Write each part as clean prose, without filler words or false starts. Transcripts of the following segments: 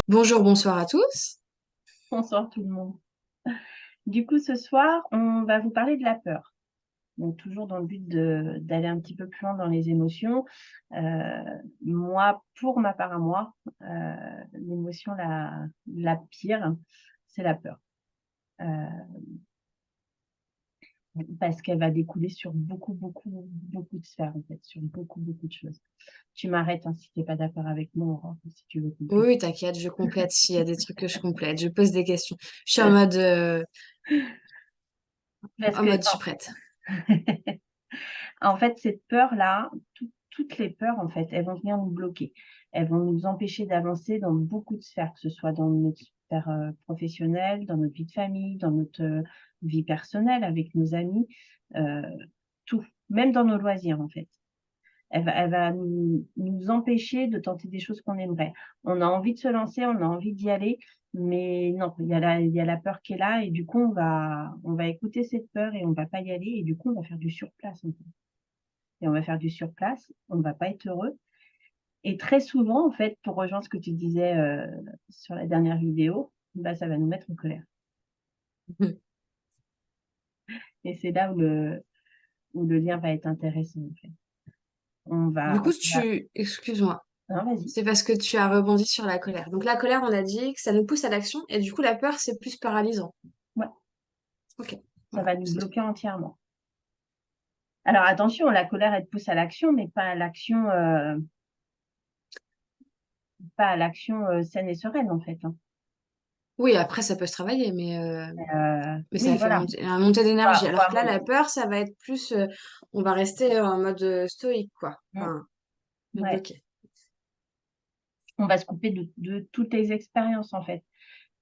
Bonjour, bonsoir à tous. Bonsoir tout le monde. Du coup, ce soir, on va vous parler de la peur. Donc, toujours dans le but d'aller un petit peu plus loin dans les émotions. Moi, pour ma part à moi, l'émotion la pire, c'est la peur. Euh, Parce qu'elle va découler sur beaucoup, beaucoup, beaucoup de sphères, en fait, sur beaucoup, beaucoup de choses. Tu m'arrêtes hein, si tu n'es pas d'accord avec moi, Aurore, ou si tu veux Oui, compléter. oui, t'inquiète, je complète s'il y a des trucs que je complète. Je pose des questions. Je suis Parce en que, mode, je suis prête. en fait, cette peur-là, toutes les peurs, en fait, elles vont venir nous bloquer. Elles vont nous empêcher d'avancer dans beaucoup de sphères, que ce soit dans notre sphère professionnelle, dans notre vie de famille, dans notre vie personnelle, avec nos amis, euh, tout, même dans nos loisirs, en fait. Elle va nous empêcher de tenter des choses qu'on aimerait. On a envie de se lancer, on a envie d'y aller, mais non, il y a la peur qui est là, et du coup, on va écouter cette peur et on va pas y aller, et du coup, on va faire du surplace, en fait, et on va faire du surplace, on ne va pas être heureux. Et très souvent, en fait, pour rejoindre ce que tu disais sur la dernière vidéo, bah, ça va nous mettre en colère. Et c'est là où le lien va être intéressant, en fait. On Du va, coup, on va... excuse-moi, Non, vas-y. c'est parce que tu as rebondi sur la colère. Donc la colère, on a dit que ça nous pousse à l'action et du coup, la peur, c'est plus paralysant. Ouais, Ok, ça voilà, va nous c'est tout. bloquer entièrement. Alors attention, la colère, elle te pousse à l'action, mais pas à l'action saine et sereine, en fait, hein. Oui, après, ça peut se travailler, mais ça Oui, fait voilà. monter, un montée d'énergie. On Alors va que là, la peur, ça va être plus, on va rester en mode stoïque, quoi. Enfin, ouais, bloqué. on va se couper de toutes les expériences, en fait.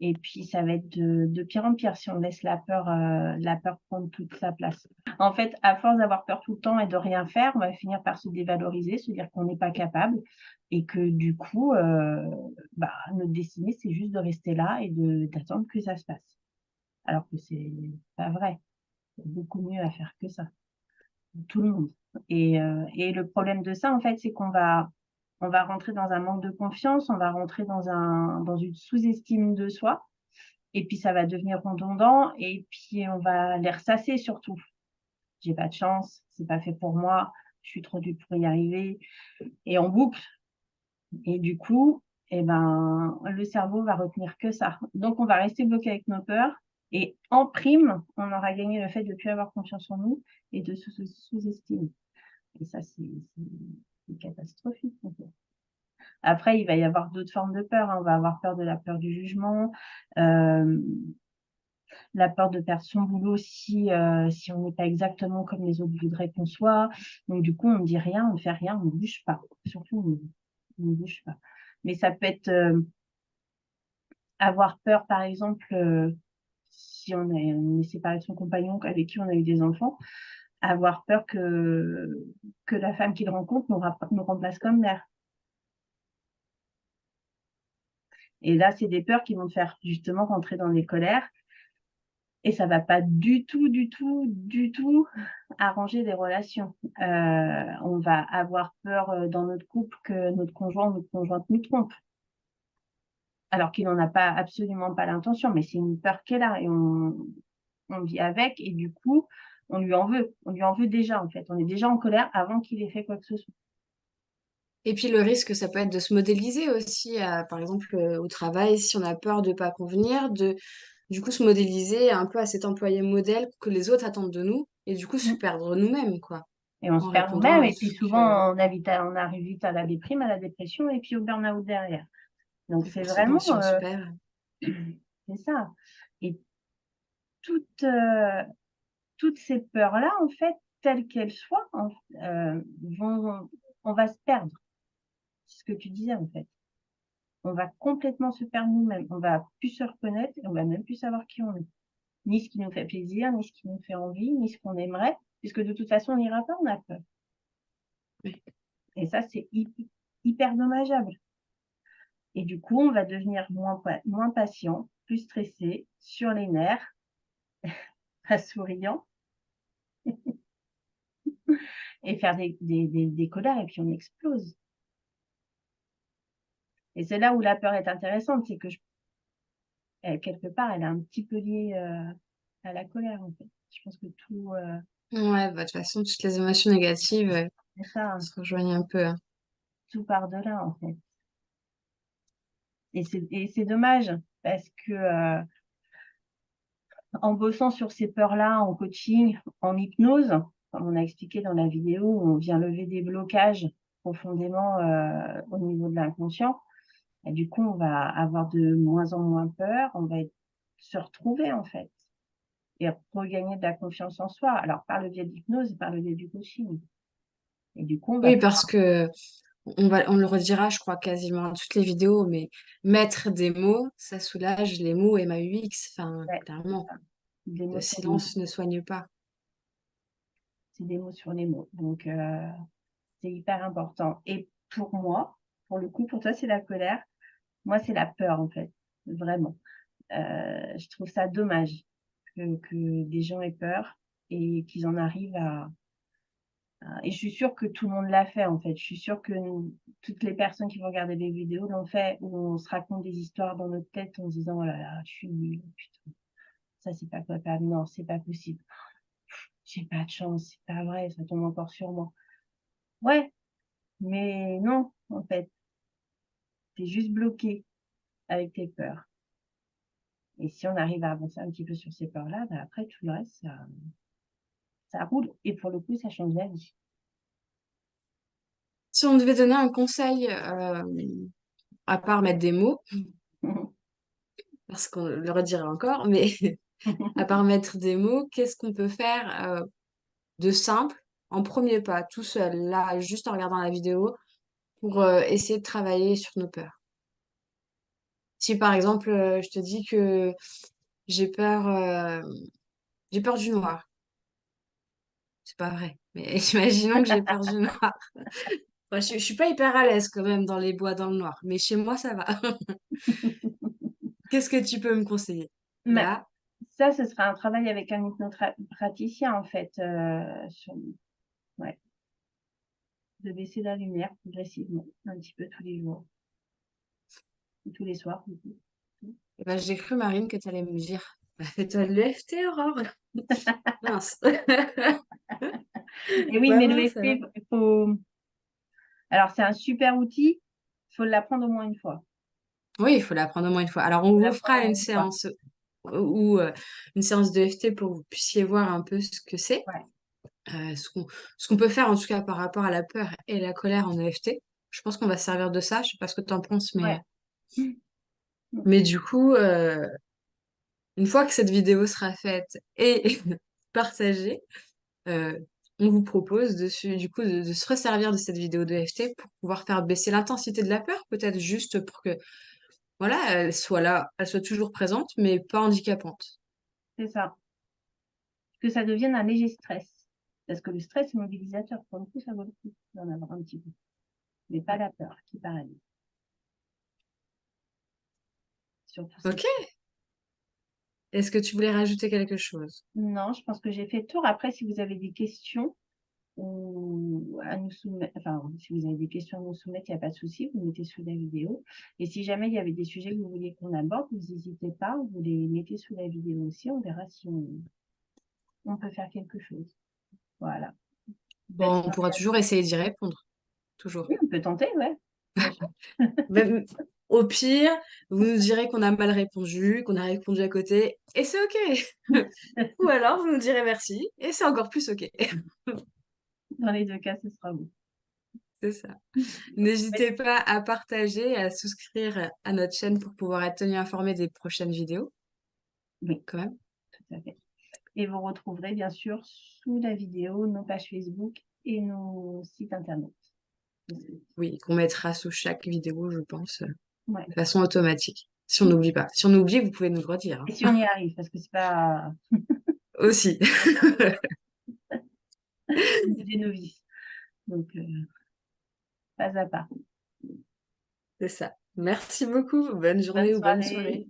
Et puis, ça va être de pire en pire si on laisse la peur prendre toute sa place. En fait, à force d'avoir peur tout le temps et de rien faire, on va finir par se dévaloriser, se dire qu'on n'est pas capable et que du coup, bah, notre destinée, c'est juste de rester là et d'attendre que ça se passe. Alors que c'est pas vrai. Il y a beaucoup mieux à faire que ça. Tout le monde. Et le problème de ça, en fait, c'est qu'on va rentrer dans un manque de confiance, on va rentrer dans une sous-estime de soi. Et puis ça va devenir redondant et puis on va les ressasser surtout. J'ai pas de chance, c'est pas fait pour moi, je suis trop dure pour y arriver et on boucle. Et du coup, eh ben, le cerveau va retenir que ça. Donc on va rester bloqué avec nos peurs et en prime, on aura gagné le fait de ne plus avoir confiance en nous et de se sous-estimer. Et ça, c'est catastrophique, en fait. Après, il va y avoir d'autres formes de peur, hein. On va avoir peur de la peur du jugement, euh, la peur de perdre son boulot si on n'est pas exactement comme les autres voudraient qu'on soit. Donc, du coup, on ne dit rien, on ne fait rien, on ne bouge pas. Surtout, on ne bouge pas. Mais ça peut être avoir peur, par exemple, si on est séparé de son compagnon avec qui on a eu des enfants, avoir peur que la femme qu'il rencontre nous remplace comme mère. Et là, c'est des peurs qui vont te faire justement rentrer dans des colères. Et ça va pas du tout, du tout, du tout arranger les relations. On va avoir peur dans notre couple que notre conjoint ou notre conjointe nous trompe, alors qu'il n'en a pas absolument pas l'intention, mais c'est une peur qu'elle a et on vit avec et du coup, on lui en veut. On lui en veut déjà en fait. On est déjà en colère avant qu'il ait fait quoi que ce soit. Et puis le risque, ça peut être de se modéliser aussi, par exemple au travail, si on a peur de ne pas convenir, de du coup se modéliser un peu à cet employé modèle que les autres attendent de nous, et du coup se Mm. perdre nous-mêmes, quoi, Et on se en perd répondant nous-mêmes à et puis ce que... souvent on arrive vite à la déprime, à la dépression et puis au burn-out derrière. Donc Et c'est forcément, vraiment si on se perd... c'est ça. Et toutes, euh, toutes ces peurs-là, en fait, telles qu'elles soient, vont, on va se perdre. C'est ce que tu disais, en fait. On va complètement se perdre nous-mêmes. On va plus se reconnaître et on va même plus savoir qui on est. Ni ce qui nous fait plaisir, ni ce qui nous fait envie, ni ce qu'on aimerait, puisque de toute façon, on n'ira pas, on a peur. Oui. Et ça, c'est hyper dommageable. Et du coup, on va devenir moins patient, plus stressé, sur les nerfs, pas souriant, et faire des colères, et puis on explose. Et c'est là où la peur est intéressante, c'est que quelque part, elle est un petit peu liée à la colère, en fait. Je pense que Ouais, bah, de toute façon, toutes les émotions négatives c'est ça, se rejoignent un peu, hein. tout part de là, en fait. Et c'est dommage, parce que en bossant sur ces peurs-là, en coaching, en hypnose, comme on a expliqué dans la vidéo, on vient lever des blocages profondément au niveau de l'inconscient. Et du coup, on va avoir de moins en moins peur, on va se retrouver en fait et regagner de la confiance en soi. Alors, par le biais de l'hypnose et par le biais du coaching. Et du coup, on va Oui, parce que on le redira, je crois, quasiment dans toutes les vidéos, mais mettre des mots, ça soulage les mots MAUX. Enfin, ouais, c'est clairement, ça. Des le mots sur les mots. silence ne soigne pas. C'est des mots sur les mots. Donc, c'est hyper important. Et pour moi, pour le coup, pour toi, c'est la colère. Moi, c'est la peur, en fait. Vraiment. Je trouve ça dommage que des gens aient peur et qu'ils en arrivent et je suis sûre que tout le monde l'a fait, en fait. Je suis sûre que toutes les personnes qui vont regarder les vidéos l'ont fait, où on se raconte des histoires dans notre tête en se disant, oh là là, je suis nulle, putain, ça c'est pas capable, non, c'est pas possible, j'ai pas de chance, c'est pas vrai, ça tombe encore sur moi. Ouais, mais non, en fait, t'es juste bloqué avec tes peurs. Et si on arrive à avancer un petit peu sur ces peurs-là, bah après, tout le reste, ça roule. Et pour le coup, ça change la vie. Si on devait donner un conseil, à part mettre des mots, parce qu'on le redirait encore, mais à part mettre des mots, qu'est-ce qu'on peut faire de simple, en premier pas, tout seul, là, juste en regardant la vidéo, pour essayer de travailler sur nos peurs? Si par exemple, je te dis que j'ai peur, j'ai peur du noir, c'est pas vrai, mais imaginons que j'ai peur du noir. Moi, je suis pas hyper à l'aise quand même dans les bois dans le noir, mais chez moi ça va. Qu'est-ce que tu peux me conseiller? Mais Là, ça, ce sera un travail avec un hypnopraticien, en fait, ouais, de baisser la lumière progressivement, un petit peu tous les jours, ou tous les soirs, du coup. eh ben, j'ai cru, Marine, que tu allais me dire, bah, fais-toi de l'EFT, Aurore. Mince. Et oui, Bah mais mince alors. l'EFT, il faut... Alors, c'est un super outil, il faut l'apprendre au moins une fois. Oui, il faut l'apprendre au moins une fois. Alors, on Il faut vous l'apprendre fera au une moins une fois. séance ou une séance de FT pour que vous puissiez voir un peu ce que c'est, Ouais, ce qu'on peut faire en tout cas par rapport à la peur et la colère en EFT. Je pense qu'on va se servir de ça. Je sais pas ce que tu en penses, ouais. mais du coup, une fois que cette vidéo sera faite et partagée, euh, on vous propose du coup de se resservir de cette vidéo de FT pour pouvoir faire baisser l'intensité de la peur, peut-être juste pour que voilà, elle soit là, elle soit toujours présente, mais pas handicapante. C'est ça. Que ça devienne un léger stress. Parce que le stress est mobilisateur. Pour le coup, ça vaut le coup d'en avoir un petit peu. Mais pas la peur qui paralyse. Surtout Ok. cette. Est-ce que tu voulais rajouter quelque chose? Non, je pense que j'ai fait le tour. Après, si vous avez des questions ou à nous soumettre, enfin, si vous avez des questions à nous soumettre, il n'y a pas de souci, vous mettez sous la vidéo. Et si jamais il y avait des sujets que vous vouliez qu'on aborde, vous n'hésitez pas, vous les mettez sous la vidéo aussi. On verra si on peut faire quelque chose. Voilà. Belle Bon, on soirée pourra à toujours tous. essayer d'y répondre. Toujours. Oui, on peut tenter, ouais. Bien sûr. Même, au pire, vous nous direz qu'on a mal répondu, qu'on a répondu à côté, et c'est ok. Ou alors, vous nous direz merci, et c'est encore plus ok. Dans les deux cas, ce sera vous. C'est ça. N'hésitez pas à partager, à souscrire à notre chaîne pour pouvoir être tenu informé des prochaines vidéos, Oui, quand même. tout à fait. Et vous retrouverez bien sûr sous la vidéo nos pages Facebook et nos sites internet. Oui, qu'on mettra sous chaque vidéo, je pense, Ouais. de façon automatique. Si on n'oublie pas. Si on oublie, vous pouvez nous le redire, Et hein. si on y arrive, parce que c'est pas Aussi. des novices. Donc, pas à pas. C'est ça. Merci beaucoup. Bonne Bonne journée ou bonne soirée. soirée.